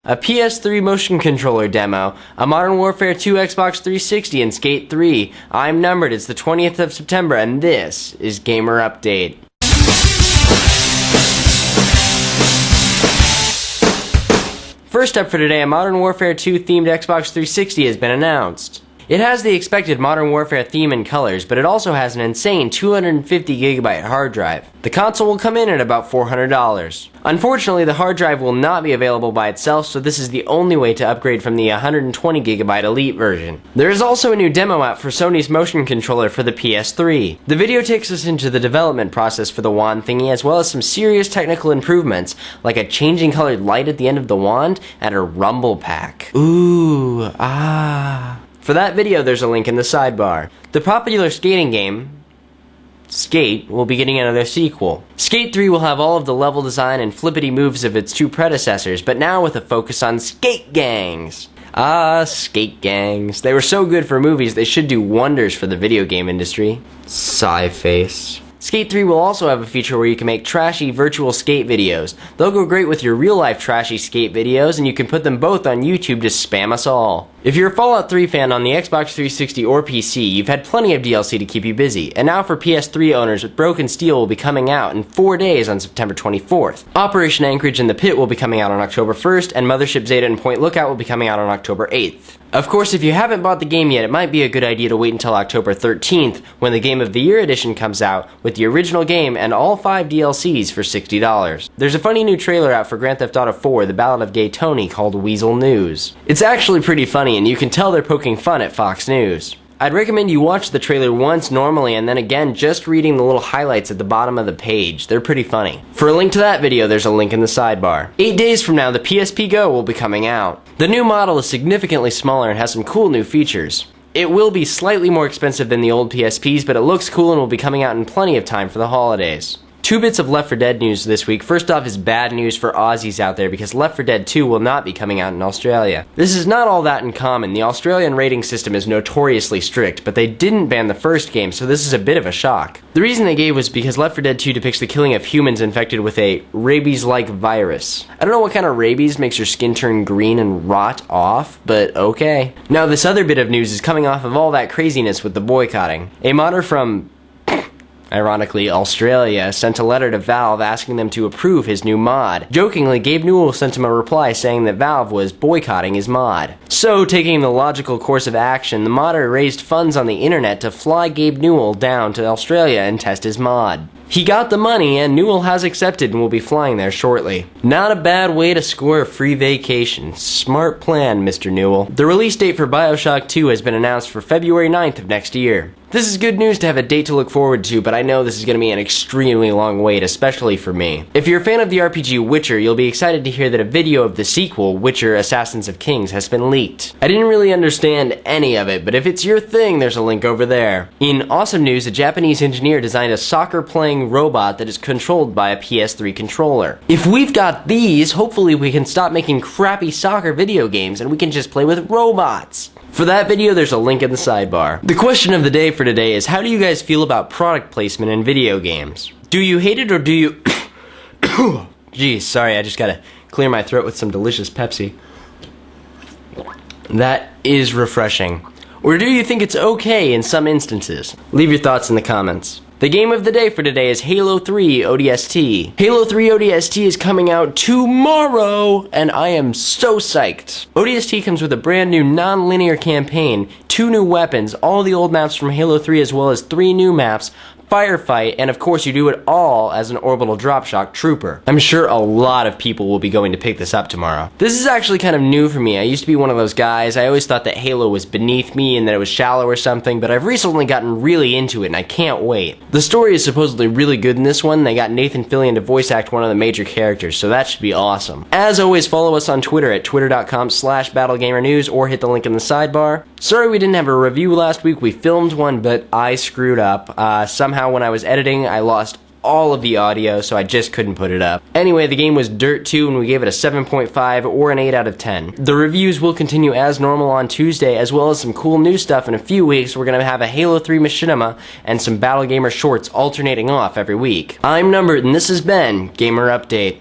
A PS3 motion controller demo, a Modern Warfare 2 Xbox 360, and Skate 3. I'm numbered, it's the 20th of September, and this is Gamer Update. First up for today, a Modern Warfare 2 themed Xbox 360 has been announced. It has the expected Modern Warfare theme and colors, but it also has an insane 250GB hard drive. The console will come in at about $400. Unfortunately, the hard drive will not be available by itself, so this is the only way to upgrade from the 120GB Elite version. There is also a new demo out for Sony's motion controller for the PS3. The video takes us into the development process for the wand thingy, as well as some serious technical improvements, like a changing colored light at the end of the wand and a rumble pack. Ooh, ah. For that video, there's a link in the sidebar. The popular skating game, Skate, will be getting another sequel. Skate 3 will have all of the level design and flippity moves of its two predecessors, but now with a focus on skate gangs. Ah, skate gangs. They were so good for movies, they should do wonders for the video game industry. Sigh face. Skate 3 will also have a feature where you can make trashy virtual skate videos. They'll go great with your real-life trashy skate videos, and you can put them both on YouTube to spam us all. If you're a Fallout 3 fan on the Xbox 360 or PC, you've had plenty of DLC to keep you busy, and now for PS3 owners, Broken Steel will be coming out in 4 days on September 24th. Operation Anchorage and the Pit will be coming out on October 1st, and Mothership Zeta and Point Lookout will be coming out on October 8th. Of course, if you haven't bought the game yet, it might be a good idea to wait until October 13th, when the Game of the Year edition comes out, with the original game and all 5 DLCs for $60. There's a funny new trailer out for Grand Theft Auto 4, The Ballad of Gay Tony, called Weasel News. It's actually pretty funny, and you can tell they're poking fun at Fox News. I'd recommend you watch the trailer once normally and then again just reading the little highlights at the bottom of the page. They're pretty funny. For a link to that video, there's a link in the sidebar. 8 days from now, the PSP Go will be coming out. The new model is significantly smaller and has some cool new features. It will be slightly more expensive than the old PSPs, but it looks cool and will be coming out in plenty of time for the holidays. 2 bits of Left 4 Dead news this week. First off is bad news for Aussies out there because Left 4 Dead 2 will not be coming out in Australia. This is not all that uncommon. The Australian rating system is notoriously strict, but they didn't ban the first game, so this is a bit of a shock. The reason they gave was because Left 4 Dead 2 depicts the killing of humans infected with a rabies-like virus. I don't know what kind of rabies makes your skin turn green and rot off, but okay. Now this other bit of news is coming off of all that craziness with the boycotting. A modder from, ironically, Australia, sent a letter to Valve asking them to approve his new mod. Jokingly, Gabe Newell sent him a reply saying that Valve was boycotting his mod. So, taking the logical course of action, the modder raised funds on the internet to fly Gabe Newell down to Australia and test his mod. He got the money, and Newell has accepted and will be flying there shortly. Not a bad way to score a free vacation. Smart plan, Mr. Newell. The release date for BioShock 2 has been announced for February 9th of next year. This is good news to have a date to look forward to, but I know this is going to be an extremely long wait, especially for me. If you're a fan of the RPG Witcher, you'll be excited to hear that a video of the sequel, Witcher Assassins of Kings, has been leaked. I didn't really understand any of it, but if it's your thing, there's a link over there. In awesome news, a Japanese engineer designed a soccer-playing robot that is controlled by a PS3 controller. If we've got these, hopefully we can stop making crappy soccer video games and we can just play with robots. For that video, there's a link in the sidebar. The question of the day for today is, how do you guys feel about product placement in video games? Do you hate it or do you... Geez, sorry, I just gotta clear my throat with some delicious Pepsi. That is refreshing. Or do you think it's okay in some instances? Leave your thoughts in the comments. The game of the day for today is Halo 3 ODST. Halo 3 ODST is coming out tomorrow, and I am so psyched. ODST comes with a brand new non-linear campaign, 2 new weapons, all the old maps from Halo 3 as well as 3 new maps, firefight, and of course you do it all as an orbital dropshot trooper. I'm sure a lot of people will be going to pick this up tomorrow. This is actually kind of new for me. I used to be one of those guys. I always thought that Halo was beneath me and that it was shallow or something, but I've recently gotten really into it and I can't wait. The story is supposedly really good in this one. They got Nathan Fillion to voice act one of the major characters, so that should be awesome. As always, follow us on Twitter at twitter.com/BattleGamerNews or hit the link in the sidebar. Sorry we didn't have a review last week. We filmed one, but I screwed up. Somehow when I was editing, I lost all of the audio, so I just couldn't put it up. Anyway, the game was Dirt 2, and we gave it a 7.5 or an 8 out of 10. The reviews will continue as normal on Tuesday, as well as some cool new stuff in a few weeks. We're gonna have a Halo 3 machinima and some Battle Gamer shorts alternating off every week. I'm Numbered, and this has been Gamer Update.